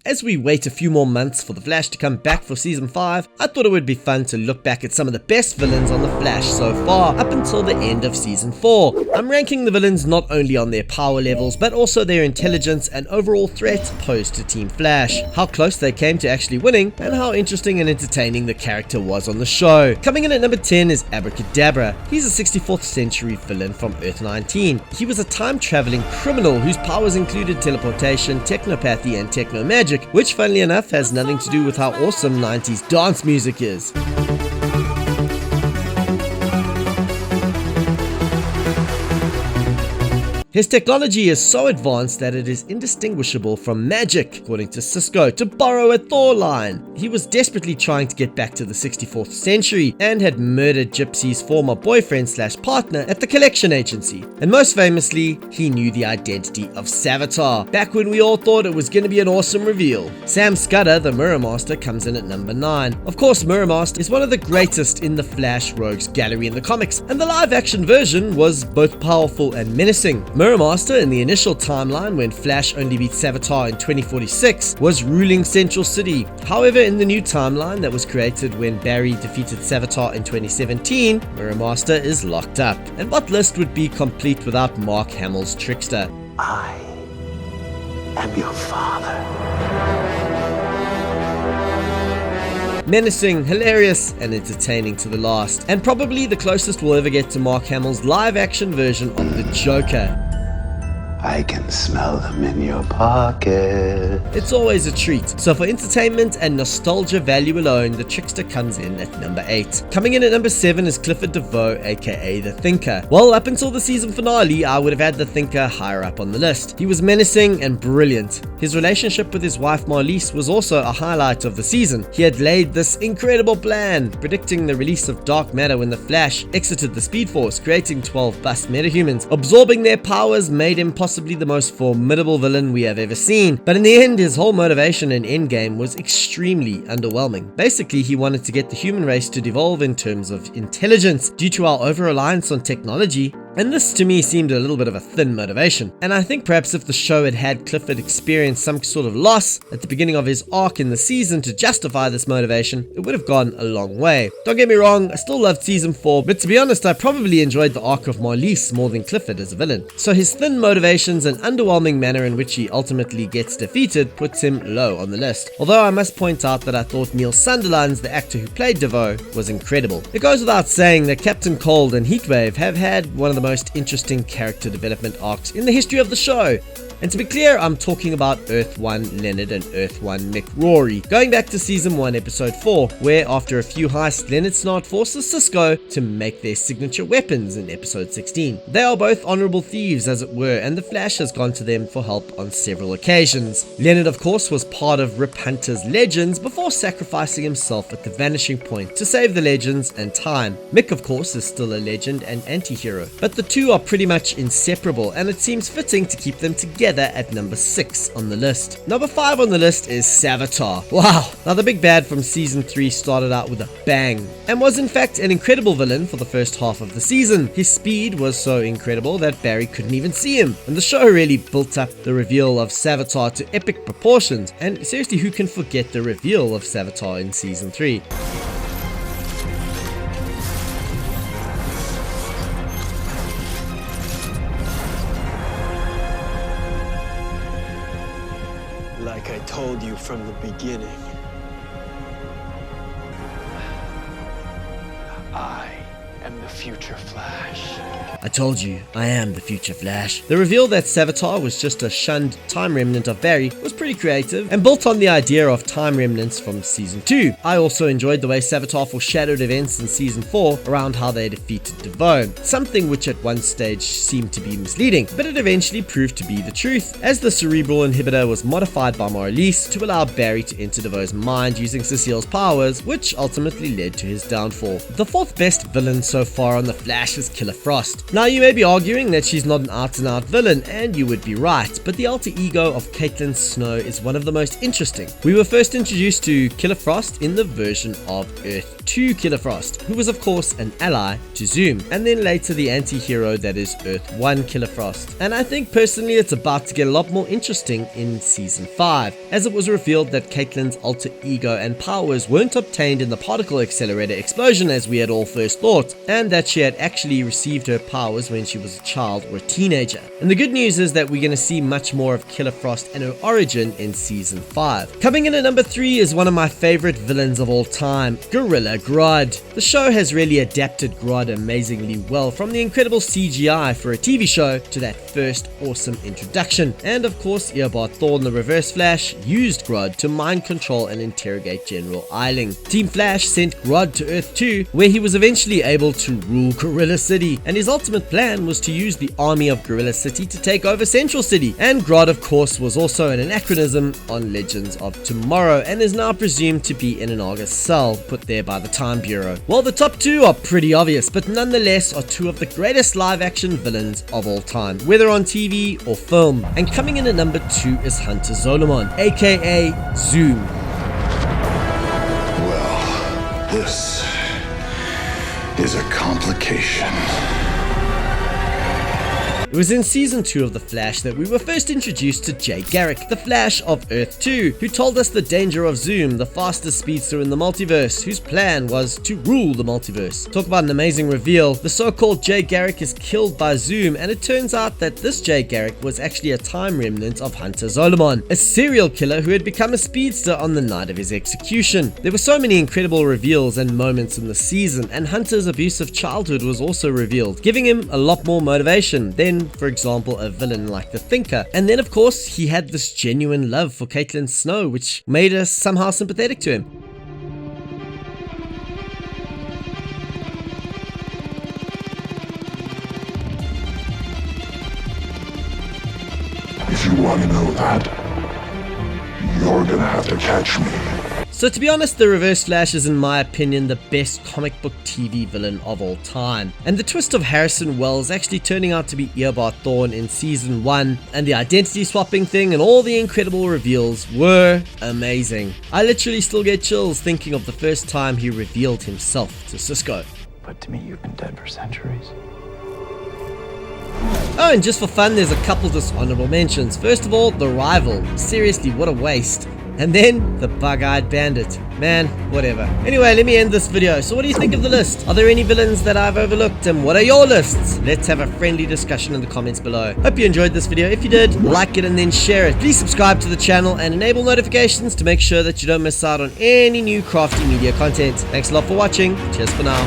As we wait a few more months for the Flash to come back for season 5, I thought it would be fun to look back at some of the best villains on the Flash so far, up until the end of season 4. I'm ranking the villains not only on their power levels, but also their intelligence and overall threat posed to Team Flash, how close they came to actually winning, and how interesting and entertaining the character was on the show. Coming in at number 10 is Abra Kadabra. He's a 64th century villain from Earth 19. He was a time-traveling criminal whose powers included teleportation, technopathy, and techno magic, which funnily enough has nothing to do with how awesome 90s dance music is. His technology is so advanced that it is indistinguishable from magic, according to Cisco, to borrow a Thor line. He was desperately trying to get back to the 64th century and had murdered Gypsy's former boyfriend/partner at the collection agency. And most famously, he knew the identity of Savitar, back when we all thought it was going to be an awesome reveal. Sam SCUDDER, the Mirror Master, comes in at number 9. Of course, Mirror Master is one of the greatest in the Flash Rogues gallery in the comics, and the live action version was both powerful and menacing. Mirror Master, in the initial timeline when Flash only beat Savitar in 2046, was ruling Central City. However, in the new timeline that was created when Barry defeated Savitar in 2017, Mirror Master is locked up. And what list would be complete without Mark Hamill's Trickster? I am your father. Menacing, hilarious, and entertaining to the last, and probably the closest we'll ever get to Mark Hamill's live-action version of the Joker. I can smell them in your pocket. It's always a treat, so for entertainment and nostalgia value alone, the Trickster comes in at number 8. Coming in at number 7 is Clifford DEVOE, aka the Thinker. Well, up until the season finale, I would have had the Thinker higher up on the list. He was menacing and brilliant. His relationship with his wife Marliese was also a highlight of the season. He had laid this incredible plan, predicting the release of dark matter when the Flash exited the Speed Force, creating 12 bust metahumans. Absorbing their powers made him possibly the most formidable villain we have ever seen, but in the end his whole motivation and endgame was extremely underwhelming. Basically, he wanted to get the human race to devolve in terms of intelligence due to our over-reliance on technology, and this to me seemed a little bit of a thin motivation. And I think perhaps if the show had had Clifford experience some sort of loss at the beginning of his arc in the season to justify this motivation, it would have gone a long way. Don't get me wrong, I still loved season 4, but to be honest, I probably enjoyed the arc of Marliese more than Clifford as a villain. So his thin motivations and underwhelming manner in which he ultimately gets defeated puts him low on the list. Although I must point out that I thought Neil Sunderland's, the actor who played DEVOE, was incredible. It goes without saying that Captain Cold and Heatwave have had one of the most interesting character development arcs in the history of the show. And to be clear, I'm talking about Earth 1 Leonard and Earth 1 Mick Rory. Going back to Season 1, Episode 4, where after a few heists, Leonard Snart forces Cisco to make their signature weapons in Episode 16. They are both honorable thieves, as it were, and the Flash has gone to them for help on several occasions. Leonard, of course, was part of Rip Hunter's Legends before sacrificing himself at the vanishing point to save the Legends and time. Mick, of course, is still a legend and anti-hero, but the two are pretty much inseparable, and it seems fitting to keep them together at number 6 on the list. Number 5 on the list is Savitar. Wow, now the big bad from season 3 started out with a bang, and was in fact an incredible villain for the first half of the season. His speed was so incredible that Barry couldn't even see him, and the show really built up the reveal of Savitar to epic proportions, and seriously, who can forget the reveal of Savitar in season 3? Like I told you from the beginning, I am the future Flash. I told you, I am the future Flash. The reveal that Savitar was just a shunned time remnant of Barry was pretty creative and built on the idea of time remnants from season 2. I also enjoyed the way Savitar foreshadowed events in season 4 around how they defeated DEVOE, something which at one stage seemed to be misleading, but it eventually proved to be the truth, as the cerebral inhibitor was modified by Marliese to allow Barry to enter DEVOE's mind using Cecile's powers, which ultimately led to his downfall. The fourth best villain so so far on The Flash is Killer Frost. Now you may be arguing that she's not an out-and-out villain, and you would be right, but the alter ego of Caitlin Snow is one of the most interesting. We were first introduced to Killer Frost in the version of Earth 2 Killer Frost, who was of course an ally to Zoom, and then later the anti-hero that is Earth 1 Killer Frost. And I think personally it's about to get a lot more interesting in Season 5, as it was revealed that Caitlin's alter ego and powers weren't obtained in the particle accelerator explosion as we had all first thought, and that she had actually received her powers when she was a child or a teenager. And the good news is that we're going to see much more of Killer Frost and her origin in Season 5. Coming in at number 3 is one of my favorite villains of all time, Gorilla Grodd. The show has really adapted Grodd amazingly well, from the incredible CGI for a TV show to that first awesome introduction. And of course, Eobard Thawne, the Reverse Flash, used Grodd to mind control and interrogate General Eiling. Team Flash sent Grodd to Earth 2, where he was eventually able to rule Gorilla City, and his ultimate plan was to use the army of Gorilla City to take over Central City. And Grodd of course was also an anachronism on Legends of Tomorrow, and is now presumed to be in an Argus cell put there by the Time Bureau. Well, the top two are pretty obvious, but nonetheless are two of the greatest live action villains of all time, whether on TV or film. And coming in at number 2 is Hunter Zolomon, aka Zoom. Well, this is a complication. It was in Season 2 of The Flash that we were first introduced to Jay Garrick, the Flash of Earth 2, who told us the danger of Zoom, the fastest speedster in the multiverse, whose plan was to rule the multiverse. Talk about an amazing reveal. The so-called Jay Garrick is killed by Zoom, and it turns out that this Jay Garrick was actually a time remnant of Hunter Zolomon, a serial killer who had become a speedster on the night of his execution. There were so many incredible reveals and moments in the season, and Hunter's abusive childhood was also revealed, giving him a lot more motivation than, for example, a villain like the Thinker. And then of course he had this genuine love for Caitlin Snow, which made us somehow sympathetic to him. If you want to know that, you're gonna have to catch me. So to be honest, the Reverse Flash is in my opinion the best comic book TV villain of all time. And the twist of Harrison Wells actually turning out to be Eobard Thawne in Season 1, and the identity swapping thing and all the incredible reveals were amazing. I literally still get chills thinking of the first time he revealed himself to Cisco. But to me, you've been dead for centuries. Oh, and just for fun, there's a couple dishonorable mentions. First of all, The Rival. Seriously, what a waste. And then the bug-eyed bandit. Man, whatever. Anyway, let me end this video. So what do you think of the list? Are there any villains that I've overlooked? And what are your lists? Let's have a friendly discussion in the comments below. Hope you enjoyed this video. If you did, like it and then share it. Please subscribe to the channel and enable notifications to make sure that you don't miss out on any new crafty media content. Thanks a lot for watching. Cheers for now.